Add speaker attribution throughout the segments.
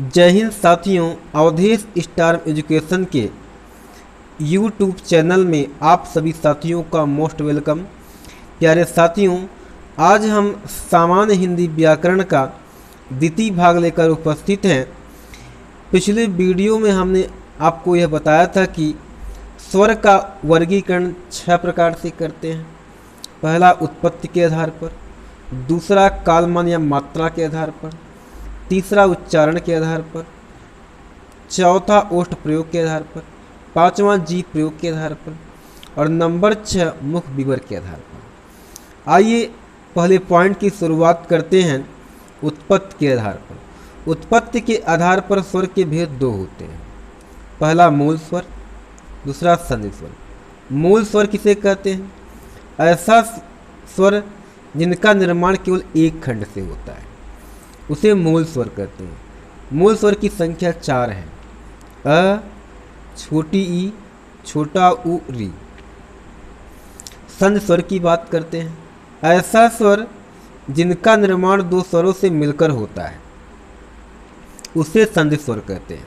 Speaker 1: जय हिंद साथियों, Awadhesh star education के यूट्यूब चैनल में आप सभी साथियों का मोस्ट वेलकम। प्यारे साथियों, आज हम सामान्य हिंदी व्याकरण का द्वितीय भाग लेकर उपस्थित हैं। पिछले वीडियो में हमने आपको यह बताया था कि स्वर का वर्गीकरण 6 प्रकार से करते हैं। पहला उत्पत्ति के आधार पर, दूसरा कालमान या मात्रा के आधार पर, तीसरा उच्चारण के आधार पर, चौथा ओष्ठ प्रयोग के आधार पर, पांचवा जी प्रयोग के आधार पर और नंबर 6 मुख विवर के आधार पर। आइए पहले पॉइंट की शुरुआत करते हैं उत्पत्ति के आधार पर। उत्पत्ति के आधार पर स्वर के भेद दो होते हैं। पहला मूल स्वर, दूसरा संधि स्वर। मूल स्वर किसे कहते हैं? ऐसा स्वर जिनका निर्माण केवल एक खंड से होता है, उसे मूल स्वर कहते हैं। मूल स्वर की संख्या 4 है। अ, छोटी ई, छोटा उ, री। संधि स्वर की बात करते हैं। ऐसा स्वर जिनका निर्माण दो स्वरों से मिलकर होता है, उसे संधि स्वर कहते हैं।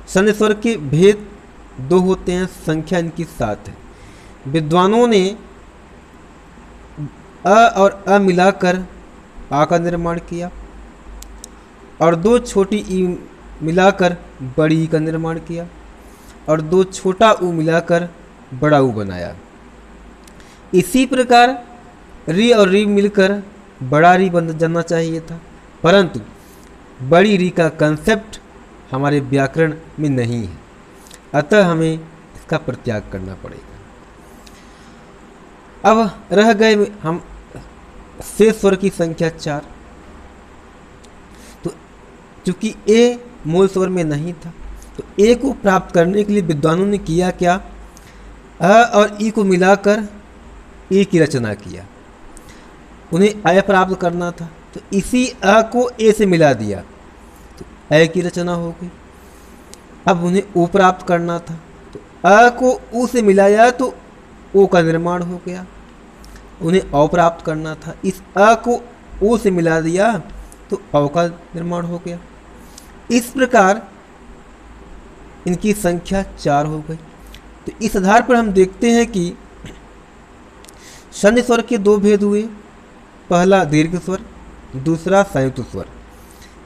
Speaker 1: संधि स्वर के भेद दो होते हैं, संख्या इनकी 7 है। विद्वानों ने अ और अ मिलाकर आ का निर्माण किया और दो छोटी ई मिलाकर बड़ी ई का निर्माण किया और दो छोटा ऊ मिलाकर बड़ा ऊ बनाया। इसी प्रकार री और री मिलकर बड़ा री बन जाना चाहिए था, परंतु बड़ी री का कंसेप्ट हमारे व्याकरण में नहीं है, अतः हमें इसका परित्याग करना पड़ेगा। अब रह गए हम शेष स्वर की संख्या 4। तो चूंकि ए मूल स्वर में नहीं था, तो ए को प्राप्त करने के लिए विद्वानों ने किया क्या? अ और ई को मिलाकर ए की रचना किया। उन्हें अ प्राप्त करना था, तो इसी अ को ए से मिला दिया, तो अ की रचना हो गई। अब उन्हें ओ प्राप्त करना था, तो अ को उ से मिलाया तो ओ का निर्माण हो गया। उन्हें औ प्राप्त करना था, इस अ को ओ से मिला दिया तो औ का निर्माण हो गया। इस प्रकार इनकी संख्या 4 हो गई। तो इस आधार पर हम देखते हैं कि संधि स्वर के दो भेद हुए। पहला दीर्घ स्वर, दूसरा संयुक्त स्वर।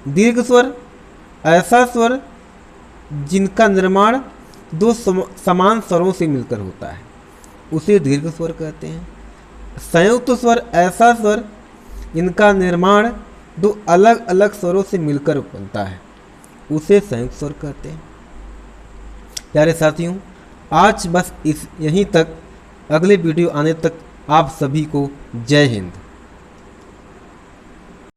Speaker 1: दीर्घ स्वर ऐसा स्वर जिनका निर्माण दो समान स्वरों से मिलकर होता है, उसे दीर्घ स्वर कहते हैं। संयुक्त स्वर ऐसा स्वर जिनका निर्माण दो अलग अलग स्वरों से मिलकर बनता है, उसे संयुक्त स्वर कहते हैं। प्यारे साथियों, आज बस यहीं तक। अगले वीडियो आने तक आप सभी को जय हिंद।